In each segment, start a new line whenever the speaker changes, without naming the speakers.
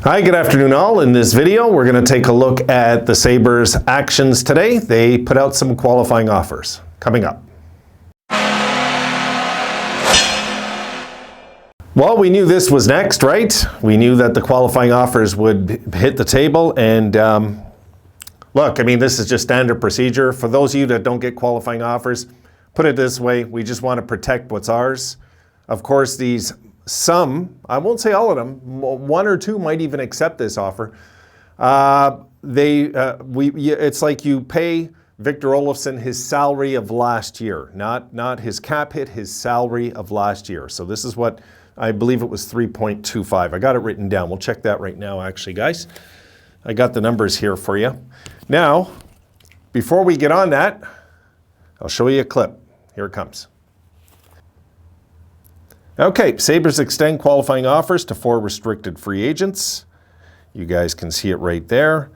Hi, good afternoon all. In this video, we're going to take a look at the Sabres' actions today. They put out some qualifying offers. Coming up. Well, we knew this was next, right? We knew that the qualifying offers would hit the table. And look, I mean, this is just standard procedure. For those of you that don't get qualifying offers, put it this way, we just want to protect what's ours. Of course, some, I won't say all of them, one or two might even accept this offer. It's like you pay Victor Olofsson his salary of last year, not his cap hit, his salary of last year. So this is what, I believe it was 3.25. I got it written down. We'll check that right now, actually, guys. I got the numbers here for you. Now, before we get on that, I'll show you a clip. Here it comes. Okay, Sabres extend qualifying offers to 4 restricted free agents. You guys can see it right there.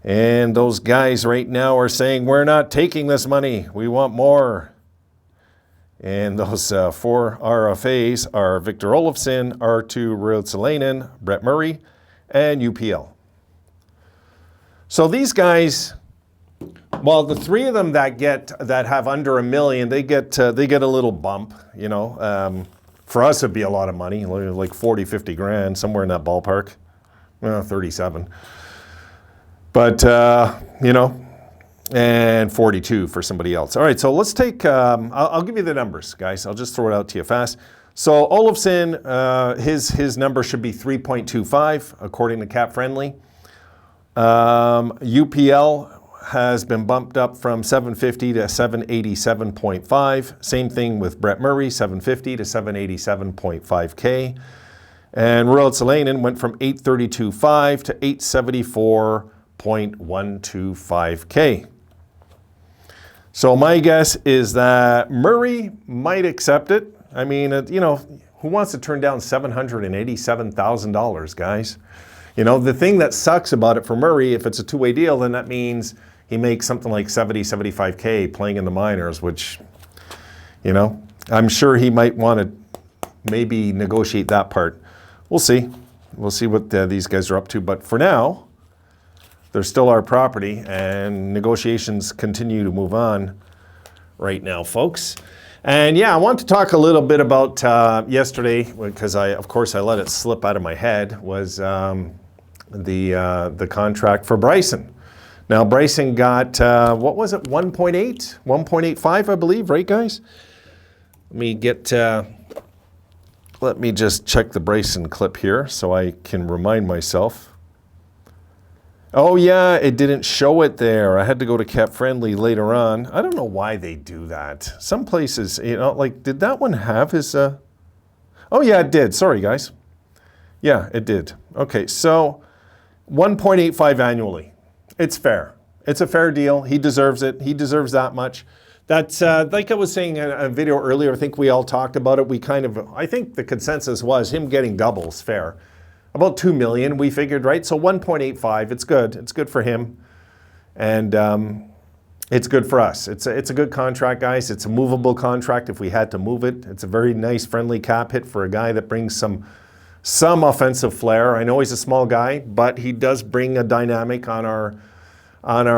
And those guys right now are saying, we're not taking this money. We want more. And those 4 RFAs are Victor Olofsson, R2 Ruotsalainen, Brett Murray, and UPL. So these guys, well, the 3 of them that have under $1 million, they get a little bump, you know. For us, it'd be a lot of money, like 40, 50 grand, somewhere in that ballpark. Well, 37. But, you know, and 42 for somebody else. All right, so let's take, I'll give you the numbers, guys. I'll just throw it out to you fast. So Olofsson, his number should be 3.25, according to Cap Friendly. UPL has been bumped up from 750 to 787.5. Same thing with Brett Murray, 750 to 787.5K. And Ruotsalainen went from 832.5 to 874.125K. So my guess is that Murray might accept it. I mean, you know, who wants to turn down $787,000, guys? You know, the thing that sucks about it for Murray, if it's a two-way deal, then that means he makes something like 75K playing in the minors, which, you know, I'm sure he might want to maybe negotiate that part. We'll see. We'll see what these guys are up to. But for now, they're still our property, and negotiations continue to move on right now, folks. And yeah, I want to talk a little bit about yesterday, because of course I let it slip out of my head, was the contract for Bryson. Now, Bryson got, what was it, 1.8? 1.85, I believe, right, guys? Let me just check the Bryson clip here so I can remind myself. Oh, yeah, it didn't show it there. I had to go to Cap Friendly later on. I don't know why they do that. Some places, you know, like, did that one have his, Oh, yeah, it did. Sorry, guys. Yeah, it did. Okay, so 1.85 annually. It's fair. It's a fair deal. He deserves it. He deserves that much. That's, like I was saying in a video earlier, I think we all talked about it. I think the consensus was him getting doubles fair. About $2 million, we figured, right? So 1.85, it's good. It's good for him. And it's good for us. It's a good contract, guys. It's a movable contract if we had to move it. It's a very nice, friendly cap hit for a guy that brings some offensive flair. I know he's a small guy, but he does bring a dynamic on our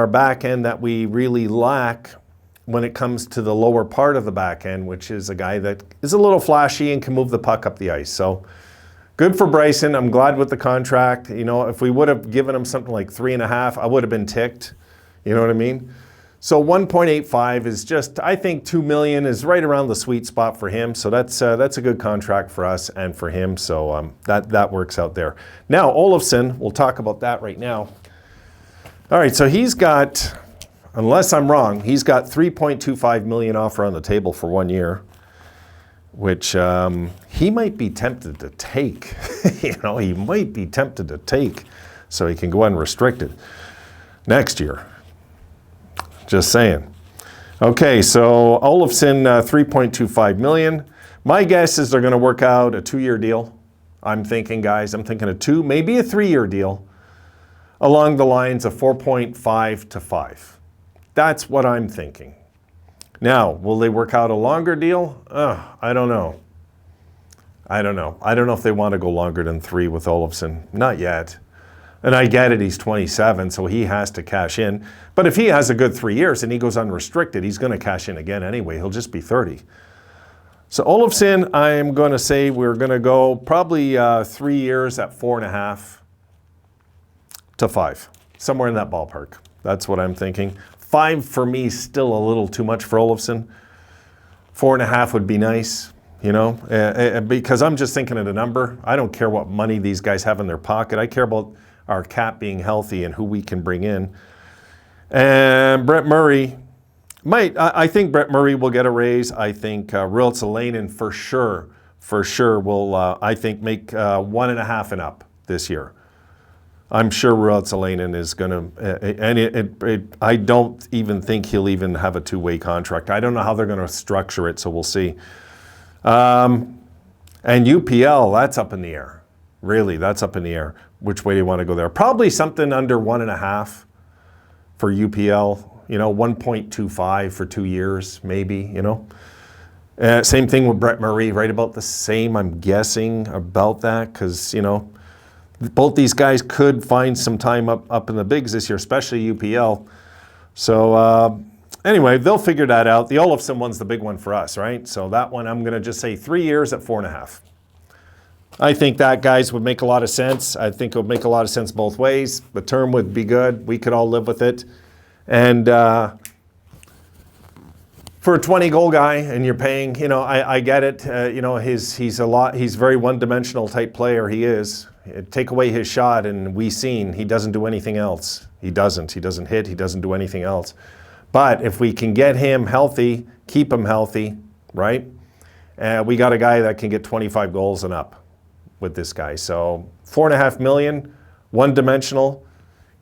back end that we really lack when it comes to the lower part of the back end, which is a guy that is a little flashy and can move the puck up the ice. So good for Bryson. I'm glad with the contract. You know, if we would have given him something like 3.5, I would have been ticked. You know what I mean? So 1.85 is just, I think 2 million is right around the sweet spot for him. So that's a good contract for us and for him. So that works out there. Now, Olofsson, we'll talk about that right now. All right, so he's got, unless I'm wrong, he's got 3.25 million offer on the table for 1 year, which he might be tempted to take. You know, he might be tempted to take so he can go unrestricted next year. Just saying. Okay, so Olofsson, 3.25 million. My guess is they're going to work out a 2-year deal. I'm thinking, guys, I'm thinking a 2, maybe a 3-year deal along the lines of 4.5 to 5. That's what I'm thinking. Now, will they work out a longer deal? I don't know. I don't know. I don't know if they want to go longer than 3 with Olofsson. Not yet. And I get it, he's 27, so he has to cash in. But if he has a good 3 years and he goes unrestricted, he's going to cash in again anyway. He'll just be 30. So Olofsson, I am going to say we're going to go probably 3 years at 4.5 to 5. Somewhere in that ballpark. That's what I'm thinking. 5 for me is still a little too much for Olofsson. 4.5 would be nice, you know, because I'm just thinking of the number. I don't care what money these guys have in their pocket. I care about our cap being healthy and who we can bring in. And Brett Murray I think Brett Murray will get a raise. I think Ruotsalainen for sure will, I think, make 1.5 and up this year. I'm sure Ruotsalainen is going to, and I don't even think he'll even have a 2-way contract. I don't know how they're going to structure it, so we'll see. And UPL, that's up in the air. Really, that's up in the air. Which way do you want to go there? Probably something under 1.5 for UPL. You know, 1.25 for 2 years, maybe, you know. Same thing with Brett Murray, right about the same, I'm guessing, about that, because, you know, both these guys could find some time up in the bigs this year, especially UPL. So, anyway, they'll figure that out. The Olofsson one's the big one for us, right? So that one, I'm going to just say 3 years at 4.5. I think that, guys, would make a lot of sense. I think it would make a lot of sense both ways. The term would be good. We could all live with it. And for a 20-goal guy, and you're paying, you know, I get it. You know, he's very one-dimensional type player. He is. Take away his shot, and we've seen he doesn't do anything else. He doesn't hit. He doesn't do anything else. But if we can get him healthy, keep him healthy, right? We got a guy that can get 25 goals and up with this guy. So $4.5 million, one-dimensional.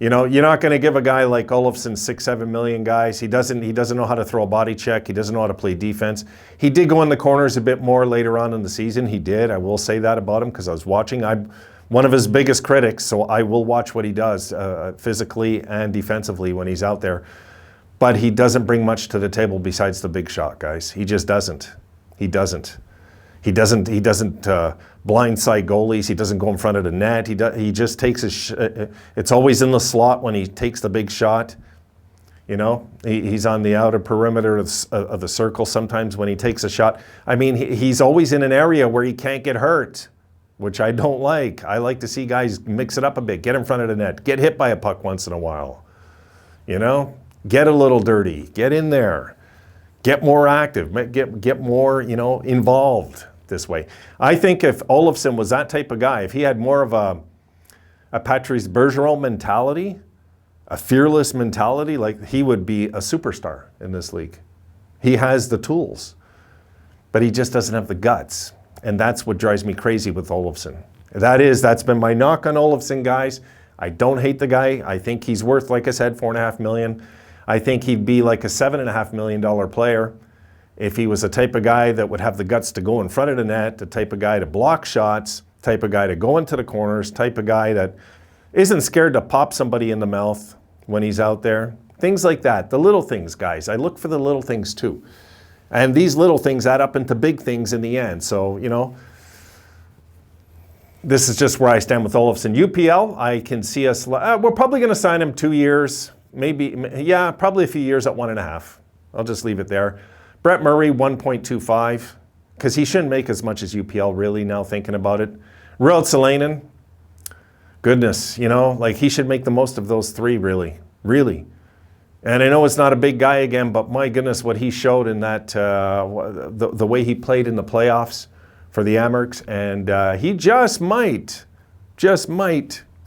You know, you're not going to give a guy like Olofsson $6-7 million, guys. He doesn't know how to throw a body check. He doesn't know how to play defense. He did go in the corners a bit more later on in the season. He did. I will say that about him because I was watching. I'm one of his biggest critics, so I will watch what he does physically and defensively when he's out there. But he doesn't bring much to the table besides the big shot, guys. He just doesn't. He doesn't blindside goalies. He doesn't go in front of the net. He just takes his. It's always in the slot when he takes the big shot. You know, he's on the outer perimeter of the circle sometimes when he takes a shot. I mean, he's always in an area where he can't get hurt, which I don't like. I like to see guys mix it up a bit, get in front of the net, get hit by a puck once in a while. You know, get a little dirty, get in there, get more active, get more, you know, involved. This way. I think if Olofsson was that type of guy, if he had more of a Patrice Bergeron mentality, a fearless mentality, like he would be a superstar in this league. He has the tools, but he just doesn't have the guts. And that's what drives me crazy with Olofsson. That's been my knock on Olofsson, guys. I don't hate the guy. I think he's worth, like I said, $4.5 million. I think he'd be like a $7.5 million player. If he was the type of guy that would have the guts to go in front of the net, the type of guy to block shots, type of guy to go into the corners, type of guy that isn't scared to pop somebody in the mouth when he's out there. Things like that. The little things, guys. I look for the little things too. And these little things add up into big things in the end. So, you know, this is just where I stand with Olofsson. UPL, I can see us, we're probably going to sign him 2 years, maybe, yeah, probably a few years at 1.5. I'll just leave it there. Brett Murray, 1.25, because he shouldn't make as much as UPL, really, now thinking about it. Ruotsalainen, goodness, you know, like he should make the most of those 3, really. And I know it's not a big guy again, but my goodness, what he showed in that, the way he played in the playoffs for the Amerks, and he just might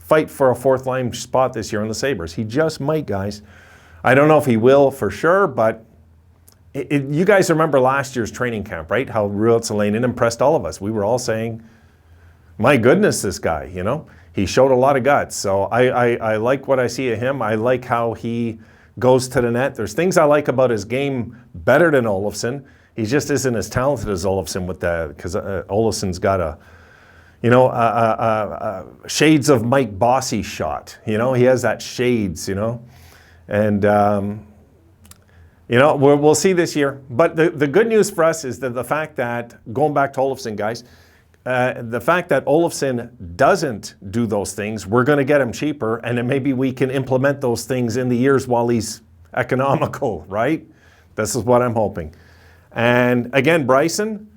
fight for a 4th-line spot this year on the Sabres. He just might, guys. I don't know if he will for sure, but you guys remember last year's training camp, right? How Ruotsalainen impressed all of us. We were all saying, my goodness, this guy, you know? He showed a lot of guts. So I like what I see of him. I like how he goes to the net. There's things I like about his game better than Olofsson. He just isn't as talented as Olofsson with that, because Olofsson's got shades of Mike Bossy shot. You know, he has that shades, you know? And, you know, we'll see this year. But the good news for us is that the fact that, going back to Olofsson, guys, the fact that Olofsson doesn't do those things, we're going to get him cheaper, and then maybe we can implement those things in the years while he's economical, right? This is what I'm hoping. And again, Bryson,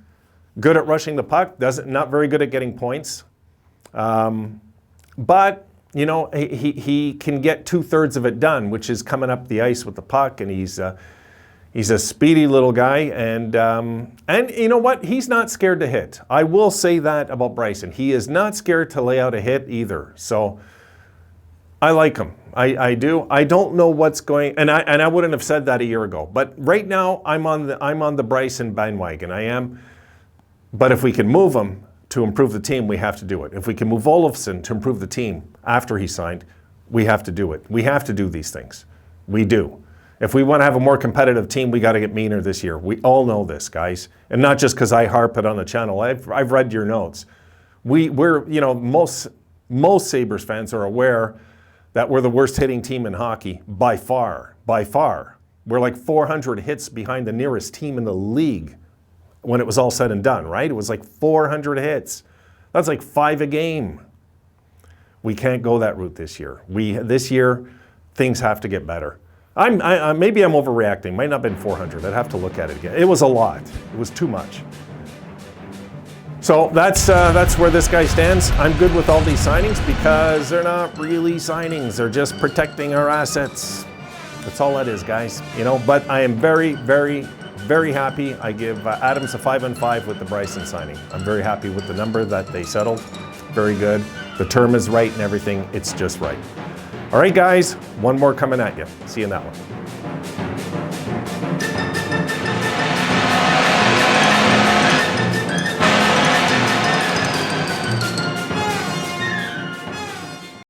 good at rushing the puck, not very good at getting points. But, you know, he can get 2/3 of it done, which is coming up the ice with the puck, and he's a speedy little guy, and you know what? He's not scared to hit. I will say that about Bryson. He is not scared to lay out a hit either. So I like him. I do. I don't know what's going, and I wouldn't have said that a year ago. But right now, I'm on the Bryson bandwagon. I am. But if we can move him to improve the team, we have to do it. If we can move Olofsson to improve the team after he signed, we have to do it. We have to do these things. We do. If we want to have a more competitive team, we got to get meaner this year. We all know this, guys. And not just because I harp it on the channel. I've read your notes. We're, you know, most Sabres fans are aware that we're the worst hitting team in hockey by far. By far. We're like 400 hits behind the nearest team in the league when it was all said and done, right? It was like 400 hits. That's like 5 a game. We can't go that route this year. This year, things have to get better. Maybe I'm overreacting. Might not have been 400. I'd have to look at it again. It was a lot. It was too much. So that's where this guy stands. I'm good with all these signings because they're not really signings. They're just protecting our assets. That's all that is, guys. You know, but I am very, very, very happy. I give Adams a 5 on 5 with the Bryson signing. I'm very happy with the number that they settled. Very good. The term is right and everything. It's just right. All right, guys, one more coming at you. See you in that one.